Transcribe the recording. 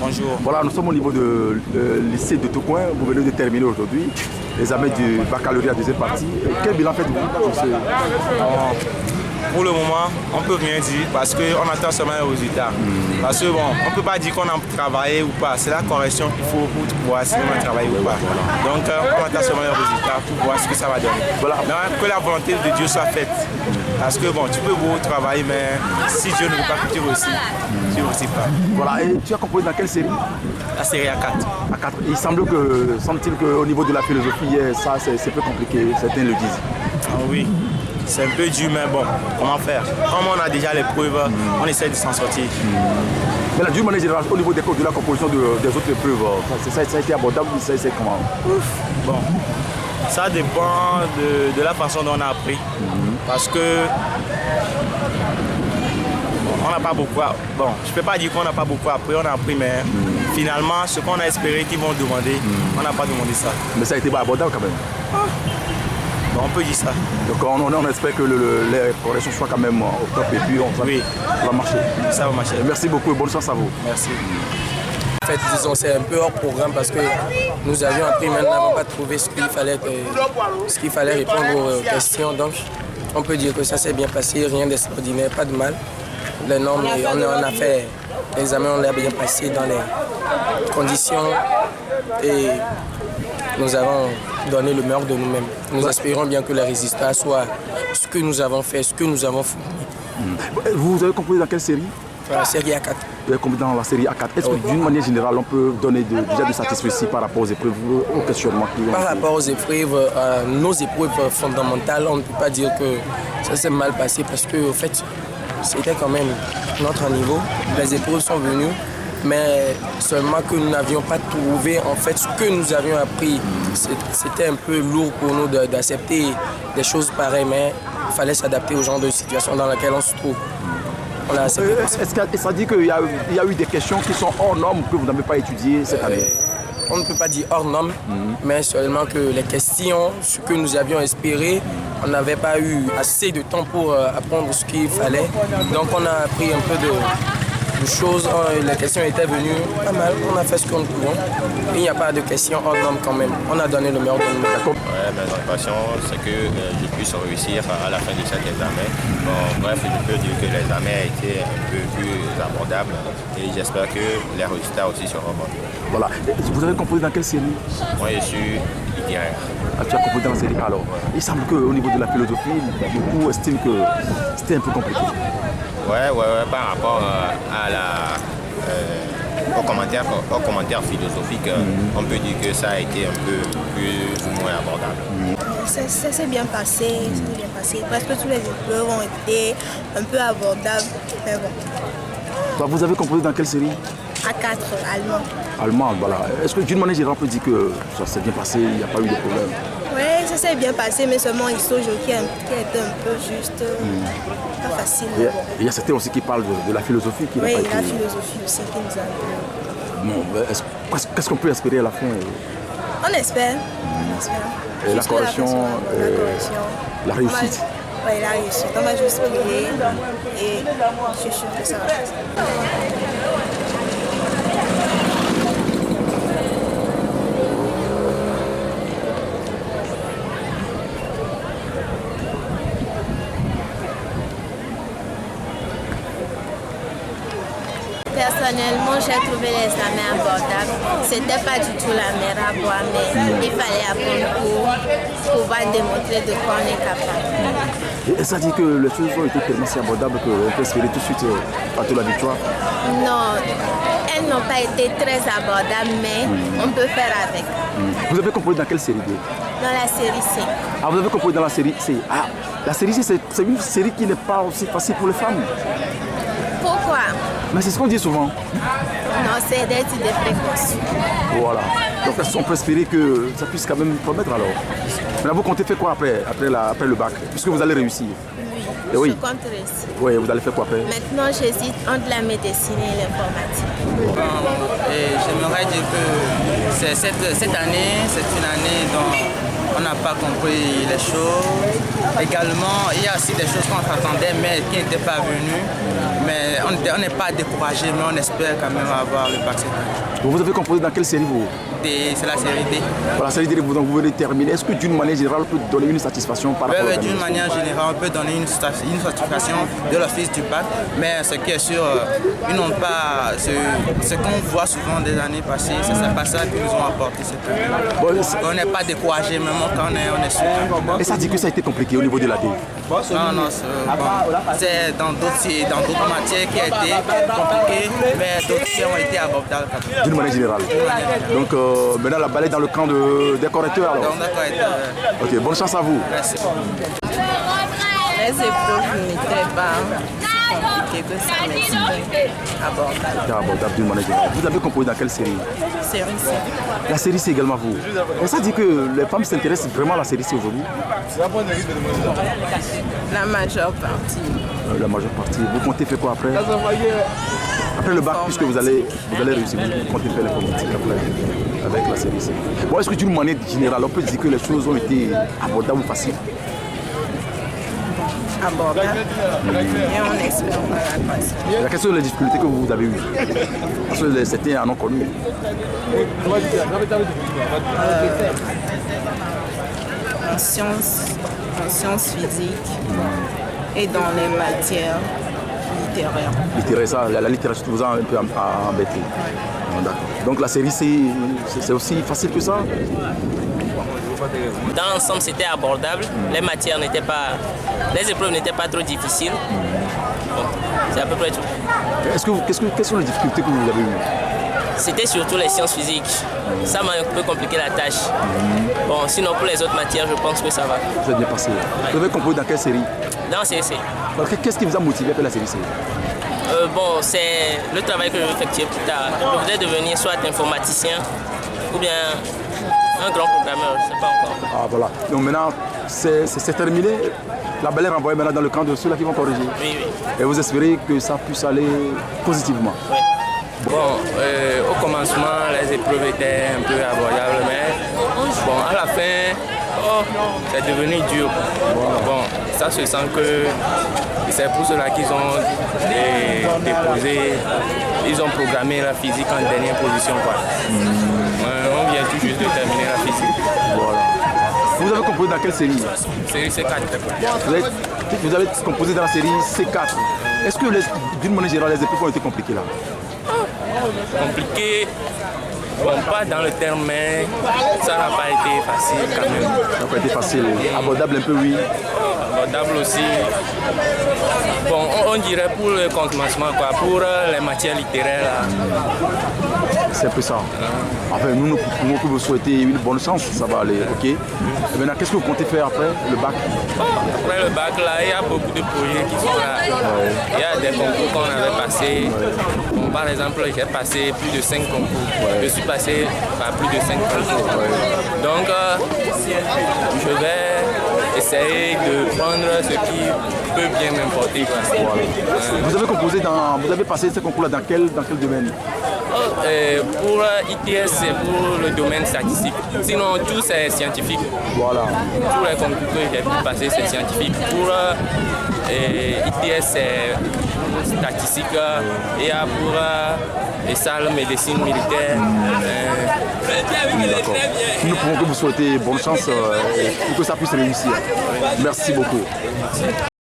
Bonjour. Voilà, nous sommes au niveau de lycée de Tocoin. Vous venez de terminer aujourd'hui l'examen du baccalauréat deuxième partie. Quel bilan faites-vous? Pour le moment, on ne peut rien dire parce qu'on attend seulement les résultats. Parce que bon, on ne peut pas dire qu'on a travaillé ou pas. C'est la correction qu'il faut pour voir si on a travaillé ou pas. Donc on attend seulement les résultats pour voir ce que ça va donner. Voilà. Donc, que la volonté de Dieu soit faite. Parce que bon, tu peux beaucoup travailler, mais si Dieu ne veut pas que tu réussisses, tu ne réussis pas. Voilà, et tu as composé dans quelle série? La série A4. A4. Il semble-t-il qu'au niveau de la philosophie, ça c'est peu compliqué, certains le disent. Ah oui. C'est un peu dur, mais bon, comment faire? Comme on a déjà les preuves, on essaie de s'en sortir. Mais là, d'une manière générale, au niveau de la composition des autres épreuves, ça a été abordable ou ça c'est comment? Bon, ça dépend de la façon dont on a appris. Parce que on n'a pas beaucoup appris. Bon, je ne peux pas dire qu'on n'a pas beaucoup appris, on a appris, mais finalement, ce qu'on a espéré qu'ils vont demander, on n'a pas demandé ça. Mais ça a été abordable quand même. Bon, on peut dire ça. Donc on espère que les corrections soient quand même au top et puis ça va marcher. Ça va marcher. Merci beaucoup et bonne chance à vous. Merci. En fait, disons, c'est un peu hors programme parce que nous avions appris, mais nous n'avons pas trouvé ce qu'il fallait répondre aux questions. Donc, on peut dire que ça s'est bien passé, rien d'extraordinaire, pas de mal. Les normes, on a fait l'examen, on l'a bien passé dans les conditions et nous avons donné le meilleur de nous-mêmes. Nous espérons bien que les résultats soient ce que nous avons fait, ce que nous avons fourni. Vous avez composé dans quelle série? La série A4. Vous avez composé dans la série A4. Est-ce que d'une manière générale, on peut donner déjà du satisfaction par rapport aux épreuves, aux questionnements qui ont Par rapport aux épreuves, nos épreuves fondamentales, on ne peut pas dire que ça s'est mal passé parce que, en fait, c'était quand même notre niveau. Les épreuves sont venues, mais seulement que nous n'avions pas trouvé en fait ce que nous avions appris. C'était un peu lourd pour nous d'accepter des choses pareilles, mais il fallait s'adapter au genre de situation dans laquelle on se trouve. Est-ce que ça dit qu'il y a eu des questions qui sont hors normes que vous n'avez pas étudiées cette année? On ne peut pas dire hors normes, mais seulement que les questions, ce que nous avions espéré, on n'avait pas eu assez de temps pour apprendre ce qu'il fallait. Donc on a appris un peu de choses, les questions étaient venues pas mal, on a fait ce qu'on pouvait. Il n'y a pas de questions hors normes quand même. On a donné le meilleur de nous. Ouais, mes impressions, c'est que je puisse réussir à la fin de cet examen. Bon, bref, je peux dire que l'examen a été un peu plus abordable et j'espère que les résultats aussi seront bons. Voilà. Vous avez composé dans quelle série? Moi, je suis littéraire. Ah, tu as composé dans la série alors. Il semble qu'au niveau de la philosophie, beaucoup estiment que c'était un peu compliqué. Ouais, par rapport aux commentaires philosophiques, on peut dire que ça a été un peu plus ou moins abordable. Ça s'est bien passé, Presque tous les épreuves ont été un peu abordables, mais bon. Toi, vous avez composé dans quelle série? A4, allemand. Allemand, voilà. Est-ce que d'une manière générale, on peut dire que ça s'est bien passé, il n'y a pas eu de problème? Oui, ça s'est bien passé, mais seulement Isojo qui a été un peu juste pas facile. Il y a certains aussi qui parlent de la philosophie qui n'a pas été... Oui, la philosophie aussi qui nous a... Bon, qu'est-ce qu'on peut espérer à la fin? On espère. Et la correction, la réussite. Oui, la réussite. On va juste prier et je suis sûre que ça va passer. Personnellement, j'ai trouvé l'examen abordable. C'était pas du tout la mer à boire, mais il fallait apprendre pour pouvoir démontrer de quoi on est capable. Et ça dit que les choses ont été tellement si abordables qu'on peut espérer tout de suite partir la victoire? Non, elles n'ont pas été très abordables, mais on peut faire avec. Vous avez composé dans quelle série? Dans la série C. Ah, vous avez composé dans la série C. Ah, la série C, c'est une série qui n'est pas aussi facile pour les femmes. Pourquoi? Mais c'est ce qu'on dit souvent. Non, c'est d'être des précautions. Voilà. Donc on peut espérer que ça puisse quand même promettre alors. Maintenant vous comptez faire quoi après le bac? Puisque vous allez réussir. Oui, je compte réussir. Oui, vous allez faire quoi après? Maintenant j'hésite entre la médecine et l'informatique. J'aimerais dire que cette année, c'est une année dont on n'a pas compris les choses. Également, il y a aussi des choses qu'on s'attendait mais qui n'étaient pas venues. Mais on n'est pas découragé, mais on espère quand même avoir le bac cette année. Vous avez composé dans quelle série vous? C'est la série D. Voilà, la série D, donc vous venez de terminer. Est-ce que d'une manière générale, on peut donner une satisfaction par rapport à d'une manière générale, on peut donner une satisfaction de l'office du bac, mais ce qui est sûr, ils n'ont pas ce qu'on voit souvent des années passées, c'est pas ça qu'ils nous ont apporté cette année. Bon, on n'est pas découragé, même quand on est sûr. Et ça dit que ça a été compliqué au niveau de la D? Non, c'est dans d'autres matières qui a été compliqué, mais d'autres qui ont été abordables. D'une manière générale. Donc maintenant la balle est dans le camp des correcteurs alors. Ok, bonne chance à vous. Merci. Les épreuves n'étaient pas si compliquées que ça, mais c'était abordable. C'était abordable d'une manière générale. Vous avez composé dans quelle série? Série C. La série C également vous. Et ça dit que les femmes s'intéressent vraiment à la série C aujourd'hui? La majeure partie. La majeure partie. Vous comptez faire quoi après? Après le bac, puisque vous allez réussir, vous comptez faire l'informatique après avec la série C. Bon, est-ce que d'une manière générale, on peut dire que les choses ont été abordables ou faciles? Abordable. Et on espère la passer. Quelles sont les difficultés que vous avez eues? Parce que certains en ont connu. En sciences physiques et dans les matières littéraires. Littéraire, ça, la littérature vous a un peu embêté. Ouais. Donc la série C, c'est aussi facile que ça? Dans l'ensemble, c'était abordable. Les matières n'étaient pas... Les épreuves n'étaient pas trop difficiles. Bon, c'est à peu près tout. Quelles sont les difficultés que vous avez eues? C'était surtout les sciences physiques. Ça m'a un peu compliqué la tâche. Bon, sinon pour les autres matières, je pense que ça va. Vous êtes bien passé. Vous avez composé dans quelle série? Dans CSC. Qu'est-ce qui vous a motivé à faire la série C? Bon, c'est le travail que je vais effectuer plus tard. Je voudrais devenir soit informaticien ou bien un grand programmeur, je ne sais pas encore. Ah voilà. Donc maintenant, c'est terminé. La balle est renvoyée maintenant dans le camp de ceux-là qui vont corriger. Oui, oui. Et vous espérez que ça puisse aller positivement? Oui. Bon, au commencement, les épreuves étaient un peu abordables, mais bon, à la fin, c'est devenu dur. Bon, ça se sent que c'est pour cela qu'ils ont déposé, ils ont programmé la physique en dernière position, quoi. On vient tout juste de terminer la physique. Voilà. Vous avez composé dans quelle série? Série C4. Vous avez composé dans la série C4. Est-ce que d'une manière générale, les épreuves ont été compliquées là? Compliqué, bon, pas dans le terme, mais ça n'a pas été facile quand même. Ça n'a pas été facile, abordable un peu, oui. Abordable aussi. Bon, on dirait pour le commencement, quoi, pour les matières littéraires. C'est un peu ça. Enfin, nous pouvons vous souhaiter une bonne chance, ça va aller, ok. Et maintenant, qu'est-ce que vous comptez faire après le bac? Après le bac, là, il y a beaucoup de projets qui sont là. Il y a des concours qu'on avait passés. Bon, par exemple, j'ai passé plus de 5 concours. Je suis passé par plus de 5 concours. Donc, je vais essayer de prendre ce qui peut bien m'importer. Vous avez composé vous avez passé ce concours-là dans quel domaine? Pour ITS, c'est pour le domaine statistique. Sinon, tout c'est scientifique. Voilà. Tous les concours que j'ai pu passer, c'est scientifique. Pour ITS, c'est statistique. Et pour les salles médecine militaire. D'accord. Nous pouvons que vous souhaiter bonne chance pour que ça puisse réussir. Merci beaucoup.